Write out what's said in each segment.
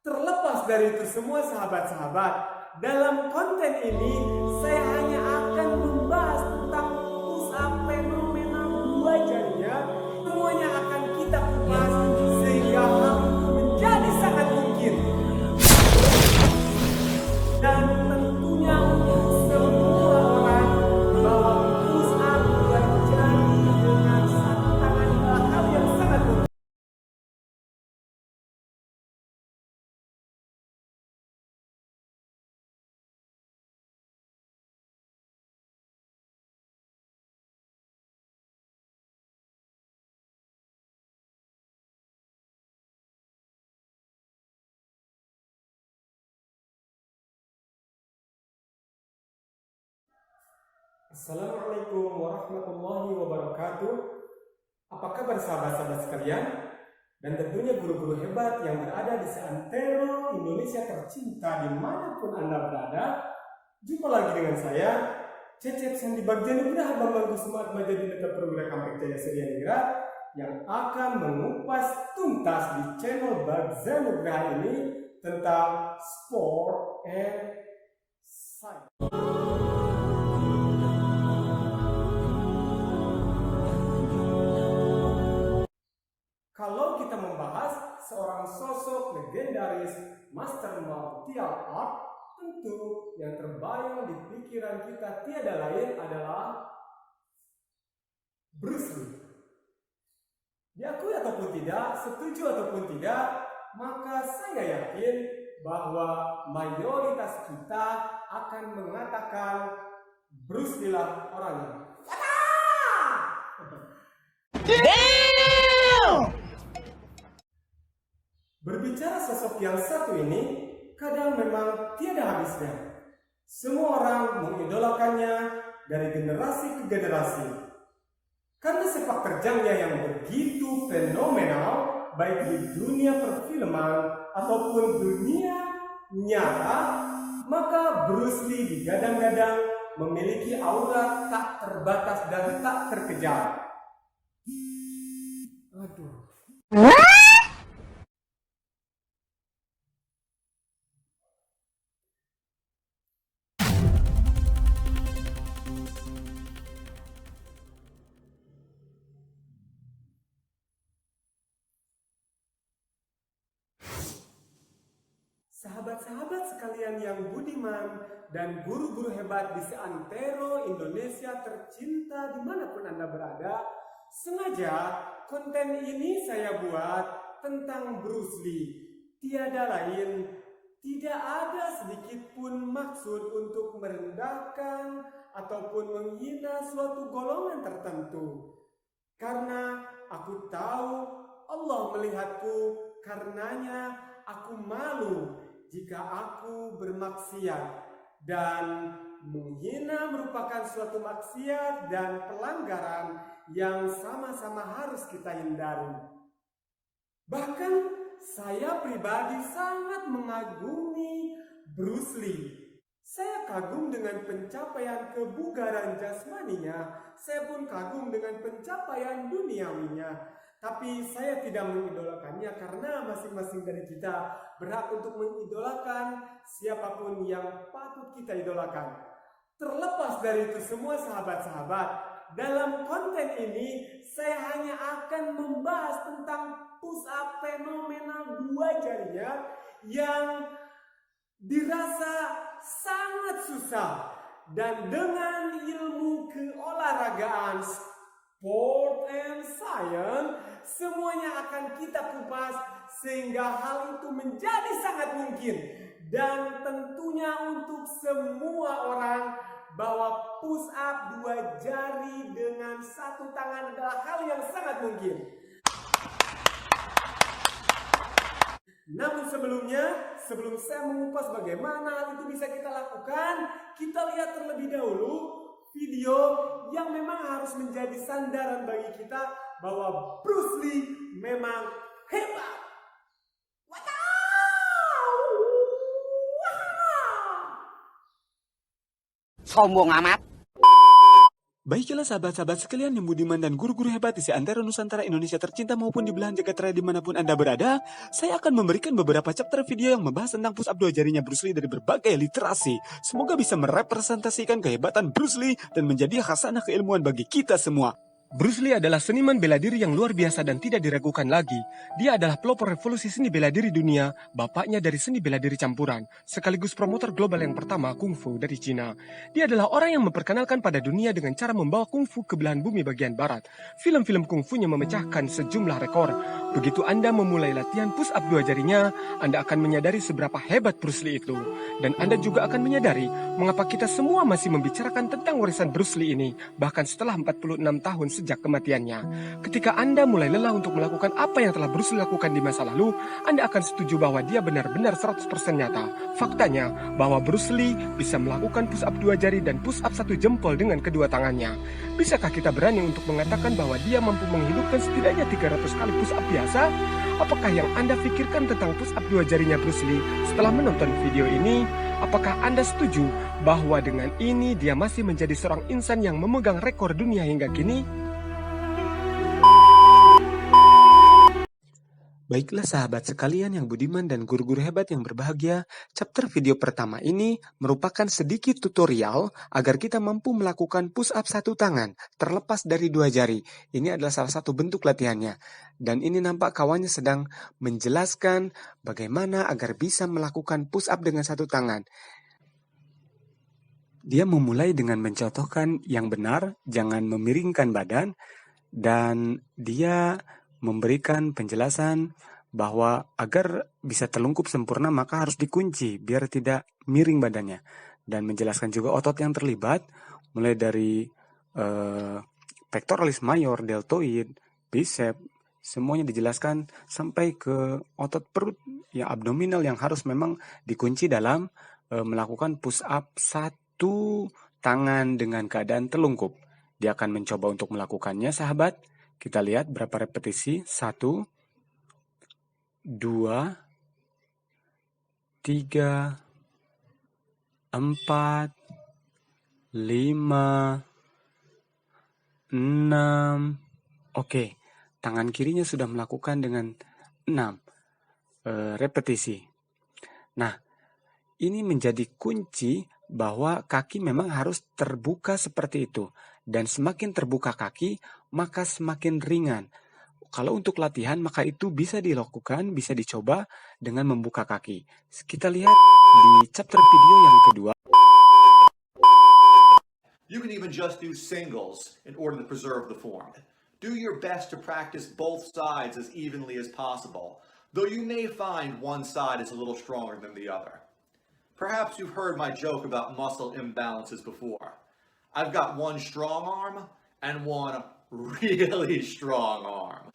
Terlepas dari itu semua sahabat-sahabat, dalam konten ini saya hanya akan membahas tentang push up fenomena dua jarinya. Semuanya akan kita kupas sehingga hal itu menjadi sangat mungkin. Dan tentunya untuk semua orang bahwa push up dua jari dengan satu tangan adalah hal yang sangat mungkin. Assalamualaikum warahmatullahi wabarakatuh. Apa kabar sahabat-sahabat sekalian? Dan tentunya guru-guru hebat yang berada di seantero Indonesia tercinta dimanapun Anda berada. Jumpa lagi dengan saya, Cecep Sandi Bagjanugraha Bambang Kusuma Atmaja Dinata Perwira Kampek Jaya Suryaningrat, yang akan mengupas tuntas di channel Bagjanugraha ini tentang sport and science. Kalau kita membahas seorang sosok legendaris master martial art, tentu yang terbayang di pikiran kita tiada lain adalah Bruce Lee. Diakui ataupun tidak, setuju ataupun tidak, maka saya yakin bahwa mayoritas kita akan mengatakan Bruce Lee lah orangnya. Berbicara sosok yang satu ini, kadang memang tiada habisnya. Semua orang mengidolakannya dari generasi ke generasi. Karena sepak terjangnya yang begitu fenomenal, baik di dunia perfilman ataupun dunia nyata, maka Bruce Lee digadang-gadang memiliki aura tak terbatas dan tak terkejar. Aduh. Sahabat-sahabat sekalian yang budiman dan guru-guru hebat di seantero Indonesia tercinta dimanapun Anda berada, sengaja konten ini saya buat tentang Bruce Lee. Tiada lain, tidak ada sedikit pun maksud untuk merendahkan ataupun menghina suatu golongan tertentu. Karena aku tahu Allah melihatku, karenanya aku malu jika aku bermaksiat, dan menghina merupakan suatu maksiat dan pelanggaran yang sama-sama harus kita hindari. Bahkan saya pribadi sangat mengagumi Bruce Lee. Saya kagum dengan pencapaian kebugaran jasmaninya, saya pun kagum dengan pencapaian duniawinya. Tapi saya tidak mengidolakannya karena masing-masing dari kita berhak untuk mengidolakan siapapun yang patut kita idolakan. Terlepas dari itu semua sahabat-sahabat, dalam konten ini saya hanya akan membahas tentang push up fenomena dua jarinya yang dirasa sangat susah, dan dengan ilmu keolahragaan sport and science, semuanya akan kita kupas sehingga hal itu menjadi sangat mungkin. Dan tentunya untuk semua orang bahwa push up dua jari dengan satu tangan adalah hal yang sangat mungkin. Namun sebelum saya mengupas bagaimana hal itu bisa kita lakukan, kita lihat terlebih dahulu video yang memang harus menjadi sandaran bagi kita bahwa Bruce Lee memang hebat. Sombong amat. Baiklah sahabat-sahabat sekalian yang budiman dan guru-guru hebat di seantero Nusantara Indonesia tercinta maupun di belahan jagat raya dimanapun Anda berada, saya akan memberikan beberapa chapter video yang membahas tentang push up dua jarinya Bruce Lee dari berbagai literasi. Semoga bisa merepresentasikan kehebatan Bruce Lee dan menjadi khasanah keilmuan bagi kita semua. Bruce Lee adalah seniman bela diri yang luar biasa dan tidak diragukan lagi. Dia adalah pelopor revolusi seni bela diri dunia, bapaknya dari seni bela diri campuran, sekaligus promotor global yang pertama Kung Fu dari Cina. Dia adalah orang yang memperkenalkan pada dunia dengan cara membawa Kung Fu ke belahan bumi bagian barat. Film-film Kung Fu-nya memecahkan sejumlah rekor. Begitu Anda memulai latihan push up dua jarinya, Anda akan menyadari seberapa hebat Bruce Lee itu. Dan Anda juga akan menyadari mengapa kita semua masih membicarakan tentang warisan Bruce Lee ini, bahkan setelah 46 tahun sejak kematiannya. Ketika Anda mulai lelah untuk melakukan apa yang telah Bruce Lee lakukan di masa lalu, Anda akan setuju bahwa dia benar-benar 100% nyata. Faktanya, bahwa Bruce Lee bisa melakukan push up dua jari dan push up satu jempol dengan kedua tangannya. Bisakah kita berani untuk mengatakan bahwa dia mampu menghidupkan setidaknya 300 kali push up biasa? Apakah yang Anda pikirkan tentang push up dua jarinya Bruce Lee setelah menonton video ini? Apakah Anda setuju bahwa dengan ini dia masih menjadi seorang insan yang memegang rekor dunia hingga kini? Baiklah sahabat sekalian yang budiman dan guru-guru hebat yang berbahagia, chapter video pertama ini merupakan sedikit tutorial agar kita mampu melakukan push up satu tangan terlepas dari dua jari. Ini adalah salah satu bentuk latihannya. Dan ini nampak kawannya sedang menjelaskan bagaimana agar bisa melakukan push up dengan satu tangan. Dia memulai dengan mencontohkan yang benar, jangan memiringkan badan, dan dia memberikan penjelasan bahwa agar bisa terlungkup sempurna maka harus dikunci biar tidak miring badannya, dan menjelaskan juga otot yang terlibat mulai dari pectoralis major, deltoid, bicep, semuanya dijelaskan sampai ke otot perut ya abdominal yang harus memang dikunci dalam melakukan push up satu tangan dengan keadaan terlungkup. Dia akan mencoba untuk melakukannya sahabat. Kita lihat berapa repetisi. 1, 2, 3, 4, 5, 6. Oke, tangan kirinya sudah melakukan dengan 6 repetisi. Nah, ini menjadi kunci bahwa kaki memang harus terbuka seperti itu. Dan semakin terbuka kaki, maka semakin ringan. Kalau untuk latihan, maka itu bisa dilakukan, bisa dicoba dengan membuka kaki. Kita lihat di chapter video yang kedua. You can even just do singles in order to preserve the form. Do your best to practice both sides as evenly as possible, though you may find one side is a little stronger than the other. Perhaps you've heard my joke about muscle imbalances before. I've got one strong arm and one really strong arm.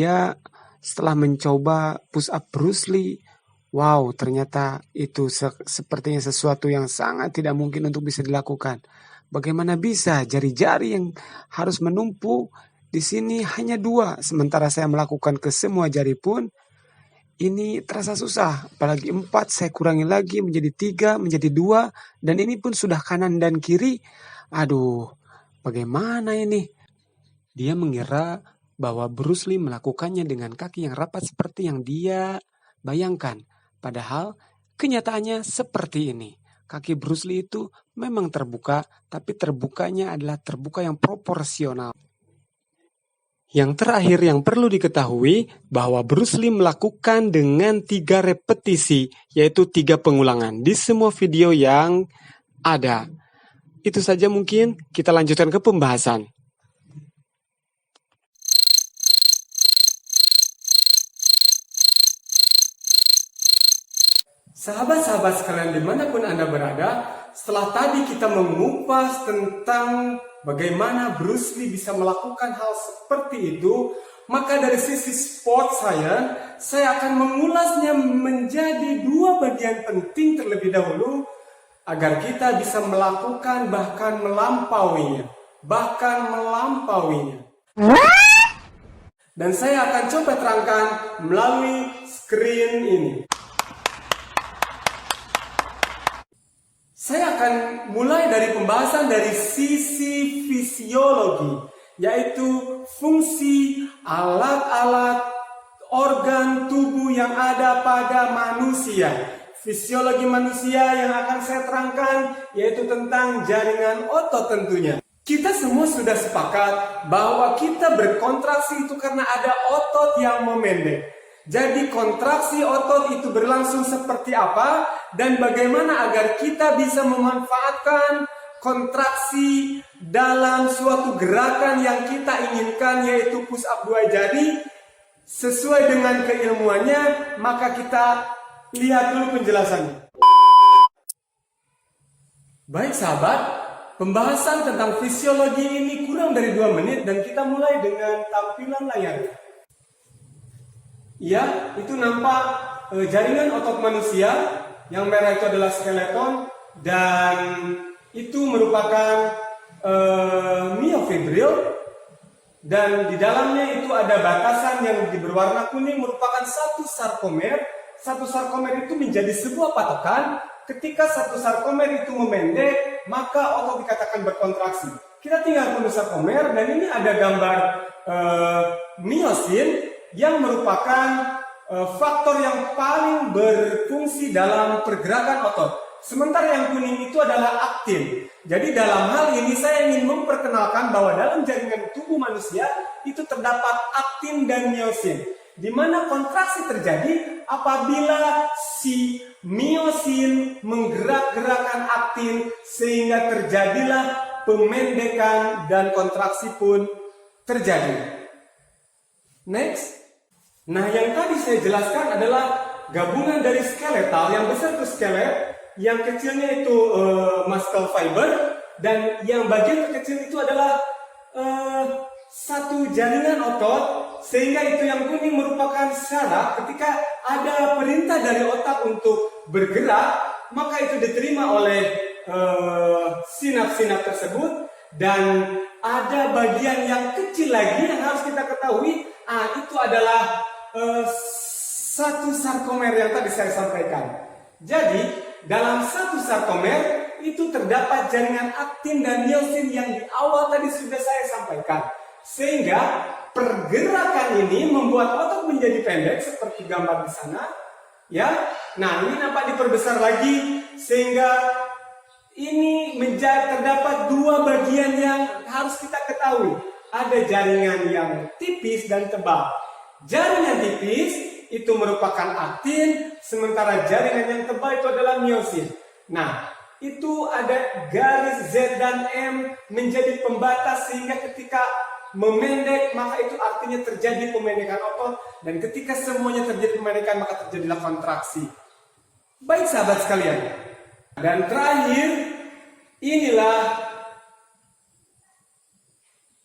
saya setelah mencoba push up Bruce Lee, wow, ternyata itu sepertinya sesuatu yang sangat tidak mungkin untuk bisa dilakukan. Bagaimana bisa jari-jari yang harus menumpuk di sini hanya 2, sementara saya melakukan ke semua jari pun ini terasa susah. Apalagi 4 saya kurangi lagi menjadi 3, menjadi 2, dan ini pun sudah kanan dan kiri. Aduh, bagaimana ini? Dia mengira bahwa Bruce Lee melakukannya dengan kaki yang rapat seperti yang dia bayangkan. Padahal kenyataannya seperti ini. Kaki Bruce Lee itu memang terbuka, tapi terbukanya adalah terbuka yang proporsional. Yang terakhir yang perlu diketahui bahwa Bruce Lee melakukan dengan 3 repetisi, yaitu 3 pengulangan di semua video yang ada. Itu saja mungkin, kita lanjutkan ke pembahasan. Sahabat-sahabat sekalian dimanapun Anda berada, setelah tadi kita mengupas tentang bagaimana Bruce Lee bisa melakukan hal seperti itu, maka dari sisi sport saya akan mengulasnya menjadi 2 bagian penting terlebih dahulu, agar kita bisa melakukan bahkan melampauinya. Dan saya akan coba terangkan melalui screen ini. Saya akan mulai dari pembahasan dari sisi fisiologi, yaitu fungsi alat-alat organ tubuh yang ada pada manusia. Fisiologi manusia yang akan saya terangkan yaitu tentang jaringan otot tentunya. Kita semua sudah sepakat bahwa kita berkontraksi itu karena ada otot yang memendek. Jadi kontraksi otot itu berlangsung seperti apa dan bagaimana agar kita bisa memanfaatkan kontraksi dalam suatu gerakan yang kita inginkan, yaitu push up 2 jari sesuai dengan keilmuannya. Maka kita lihat dulu penjelasannya. Baik sahabat, pembahasan tentang fisiologi ini kurang dari 2 menit dan kita mulai dengan tampilan layarnya. Ya, itu nampak jaringan otot manusia. Yang merah itu adalah skeleton dan itu merupakan myofibril, dan di dalamnya itu ada batasan yang berwarna kuning merupakan satu sarkomer. Satu sarkomer itu menjadi sebuah patokan. Ketika satu sarkomer itu memendek, maka otot dikatakan berkontraksi. Kita tinggal penuh sarkomer dan ini ada gambar miosin yang merupakan faktor yang paling berfungsi dalam pergerakan otot. Sementara yang kuning itu adalah aktin. Jadi dalam hal ini saya ingin memperkenalkan bahwa dalam jaringan tubuh manusia itu terdapat aktin dan miosin, di mana kontraksi terjadi apabila si miosin menggerak-gerakkan aktin sehingga terjadilah pemendekan dan kontraksi pun terjadi. Next. Nah, yang tadi saya jelaskan adalah gabungan dari skeletal. Yang besar itu skelet, yang kecilnya itu muscle fiber, dan yang bagian terkecil itu adalah satu jaringan otot, sehingga itu yang kuning merupakan syarat ketika ada perintah dari otak untuk bergerak, maka itu diterima oleh sinap-sinap tersebut. Dan ada bagian yang kecil lagi yang harus kita ketahui, itu adalah satu sarkomer yang tadi saya sampaikan. Jadi dalam satu sarkomer itu terdapat jaringan aktin dan miosin yang di awal tadi sudah saya sampaikan. Sehingga pergerakan ini membuat otot menjadi pendek seperti gambar di sana. Ya, nah ini nampak diperbesar lagi sehingga ini terdapat 2 bagian yang harus kita ketahui. Ada jaringan yang tipis dan tebal. Jaringan tipis itu merupakan aktin, sementara jaringan yang tebal itu adalah miosin. Nah, itu ada garis Z dan M menjadi pembatas sehingga ketika memendek maka itu artinya terjadi pemendekan otot, dan ketika semuanya terjadi pemendekan maka terjadilah kontraksi. Baik sahabat sekalian. Dan terakhir, inilah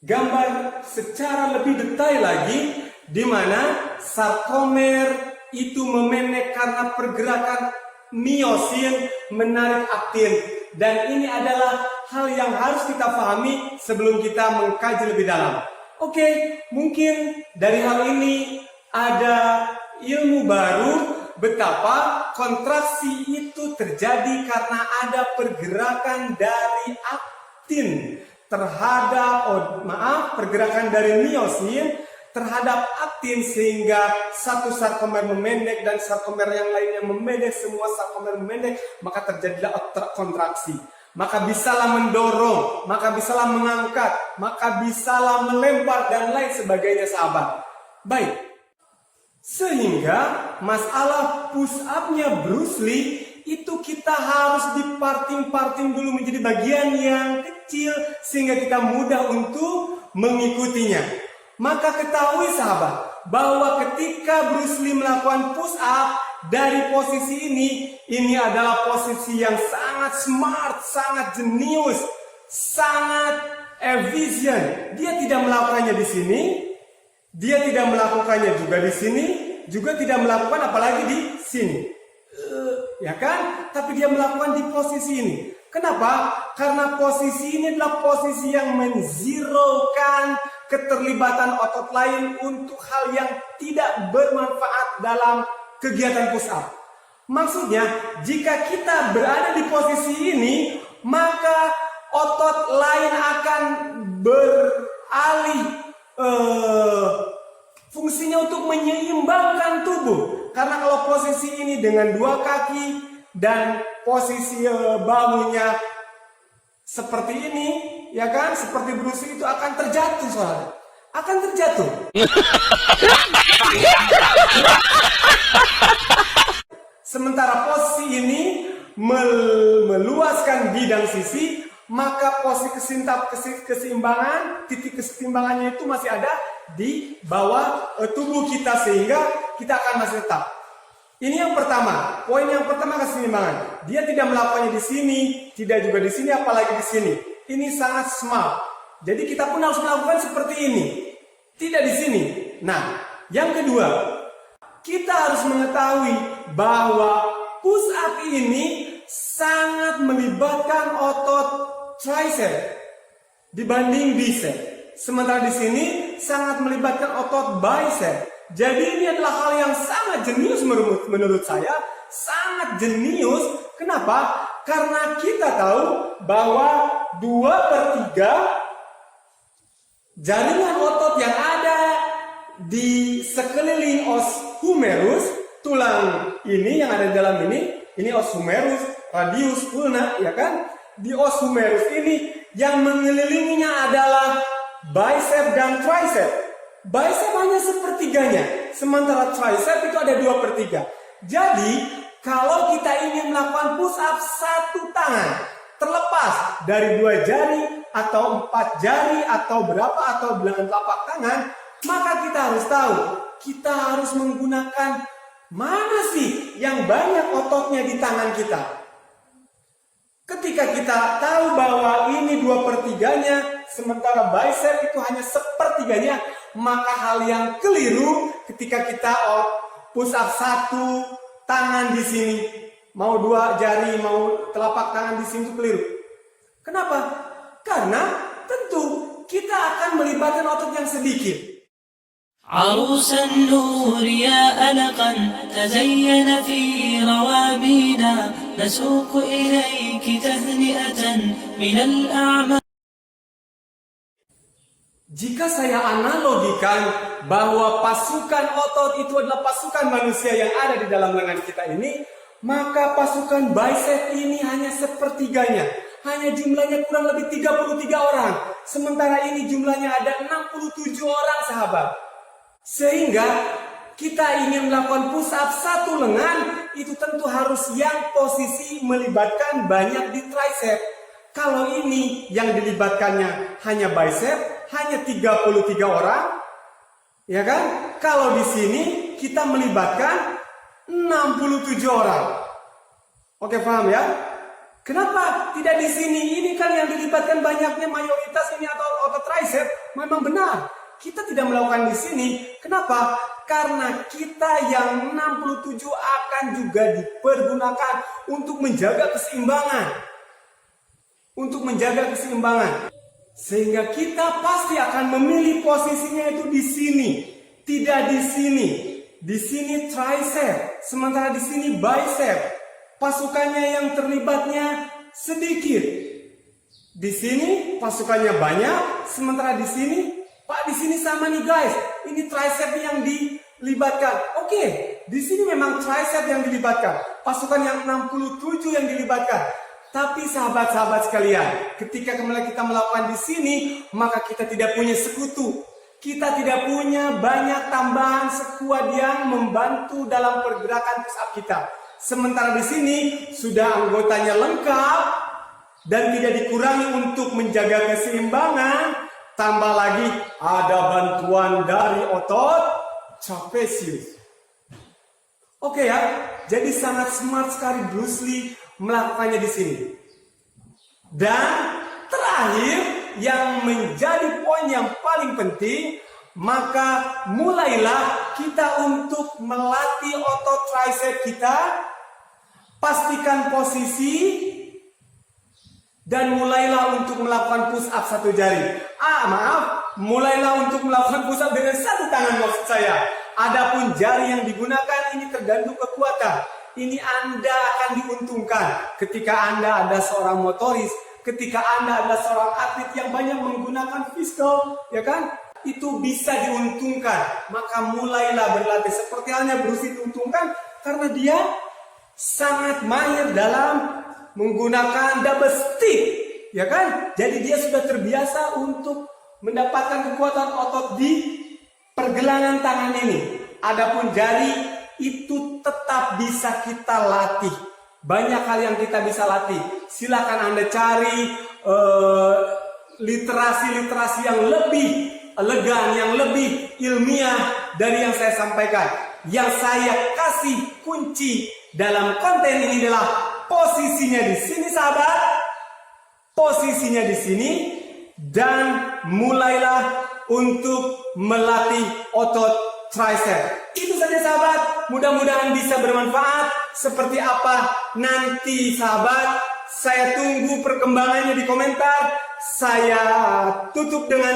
gambar secara lebih detail lagi di mana sarkomer itu memendek karena pergerakan miosin menarik aktin. Dan ini adalah hal yang harus kita pahami sebelum kita mengkaji lebih dalam. Oke, mungkin dari hal ini ada ilmu baru betapa kontraksi itu terjadi karena ada pergerakan dari aktin pergerakan dari miosin terhadap aktin, sehingga satu sarkomer memendek dan sarkomer yang lainnya memendek, semua sarkomer memendek, maka terjadilah kontraksi. Maka bisalah mendorong, maka bisalah mengangkat, maka bisalah melempar dan lain sebagainya, sahabat. Baik, sehingga masalah push up-nya Bruce Lee itu kita harus diparting-parting dulu menjadi bagian yang kecil sehingga kita mudah untuk mengikutinya. Maka ketahui sahabat bahwa ketika Bruce Lee melakukan push up dari posisi ini adalah posisi yang sangat smart, sangat jenius, sangat efisien. Dia tidak melakukannya di sini, dia tidak melakukannya juga di sini, juga tidak melakukan apalagi di sini. Ya kan? Tapi dia melakukan di posisi ini. Kenapa? Karena posisi ini adalah posisi yang menzerokan keterlibatan otot lain untuk hal yang tidak bermanfaat dalam kegiatan push up. Maksudnya, jika kita berada di posisi ini, maka otot lain akan beralih fungsinya untuk menyeimbangkan tubuh. Karena kalau posisi ini dengan dua kaki dan posisi bahunya seperti ini, ya kan, seperti Bruce Lee, itu akan terjatuh soalnya. Akan terjatuh. Sementara posisi ini meluaskan bidang sisi, maka posisi keseimbangan, titik keseimbangannya itu masih ada di bawah tubuh kita, sehingga kita akan masih tetap. Ini yang pertama, poin yang pertama, keseimbangan. Dia tidak melakukannya di sini, tidak juga di sini, apalagi di sini. Ini sangat smart. Jadi kita pun harus melakukan seperti ini, tidak di sini. Nah, yang kedua, kita harus mengetahui bahwa push up ini sangat melibatkan otot tricep dibanding bicep. Sementara di sini sangat melibatkan otot bicep. Jadi ini adalah hal yang sangat jenius menurut saya, sangat jenius. Kenapa? Karena kita tahu bahwa 2/3 jaringan otot yang ada di sekeliling os humerus, tulang ini yang ada di dalam ini os humerus, radius, ulna, ya kan? Di os humerus ini yang mengelilinginya adalah bicep dan tricep. Bicep hanya sepertiganya, sementara tricep itu ada 2/3. Jadi, kalau kita ingin melakukan push up satu tangan, terlepas dari 2 jari, atau 4 jari, atau berapa, atau bilangan telapak tangan, maka kita harus tahu, kita harus menggunakan mana sih yang banyak ototnya di tangan kita. Ketika kita tahu bahwa ini 2/3-nya, sementara bicep itu hanya 1/3-nya, maka hal yang keliru ketika kita push up satu tangan di sini, mau 2 jari, mau telapak tangan di sini, itu keliru. Kenapa? Karena tentu kita akan melibatkan otot yang sedikit. عروس النور يا ألقا تزين في روابينا نسوق إليك تهنئة من الأعمال. Jika saya analogikan bahwa pasukan otot itu adalah pasukan manusia yang ada di dalam lengan kita ini, maka pasukan bicep ini hanya 1/3-nya. Hanya jumlahnya kurang lebih 33 orang. Sementara ini jumlahnya ada 67 orang, sahabat. Sehingga kita ingin melakukan push up satu lengan, itu tentu harus yang posisi melibatkan banyak di tricep. Kalau ini yang dilibatkannya hanya bicep, hanya 33 orang, ya kan? Kalau di sini kita melibatkan 67 orang. Oke, paham ya? Kenapa tidak di sini? Ini kan yang dilibatkan banyaknya mayoritas ini atau otot tricep. Memang benar. kita tidak melakukan di sini. Kenapa? Karena kita yang 67 akan juga dipergunakan untuk menjaga keseimbangan. Untuk menjaga keseimbangan. Sehingga kita pasti akan memilih posisinya itu di sini. Tidak di sini. Di sini tricep. Sementara di sini bicep. Pasukannya yang terlibatnya sedikit. Di sini pasukannya banyak. Sementara di sini, Pak, di sini sama nih guys. Ini tricep yang dilibatkan. Oke, di sini memang tricep yang dilibatkan. Pasukan yang 67 yang dilibatkan. Tapi sahabat-sahabat sekalian, ketika kita melakukan di sini, maka kita tidak punya sekutu. Kita tidak punya banyak tambahan sekuat yang membantu dalam pergerakan push up kita. Sementara di sini sudah anggotanya lengkap dan tidak dikurangi untuk menjaga keseimbangan. Tambah lagi ada bantuan dari otot trapezius. Oke ya, jadi sangat smart sekali Bruce Lee melakukannya di sini. Dan terakhir yang menjadi poin yang paling penting, maka mulailah kita untuk melatih otot tricep kita. Pastikan posisi dan mulailah untuk melakukan push up satu jari. Mulailah untuk melakukan push up dengan satu tangan maksud saya. Adapun jari yang digunakan ini tergantung kekuatan. Ini Anda akan diuntungkan ketika Anda ada seorang motoris, ketika Anda adalah seorang atlet yang banyak menggunakan fiskal, ya kan? Itu bisa diuntungkan. Maka mulailah berlatih. Seperti halnya Bruce Lee diuntungkan karena dia sangat mahir dalam menggunakan double stick, ya kan? Jadi dia sudah terbiasa untuk mendapatkan kekuatan otot di pergelangan tangan ini. Adapun jari itu tetap bisa kita latih. Banyak hal yang kita bisa latih. Silakan Anda cari literasi-literasi yang lebih elegan, yang lebih ilmiah dari yang saya sampaikan. Yang saya kasih kunci dalam konten ini adalah posisinya di sini, sahabat. Posisinya di sini dan mulailah untuk melatih otot tricep. Itu saja sahabat. Mudah-mudahan bisa bermanfaat. Seperti apa nanti sahabat, saya tunggu perkembangannya di komentar. Saya tutup dengan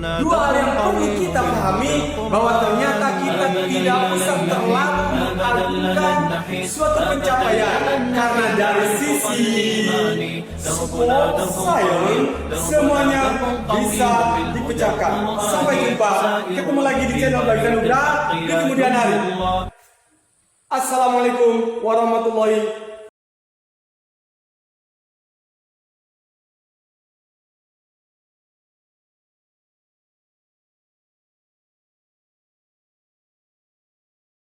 Dua hal yang perlu kita pahami bahwa ternyata kita tidak usah terlalu mengalukan suatu pencapaian karena dari sisi sport science semuanya bisa dipecahkan. Sampai jumpa, ketemu lagi di channel Belajar Anugerah di kemudian hari. Assalamualaikum warahmatullahi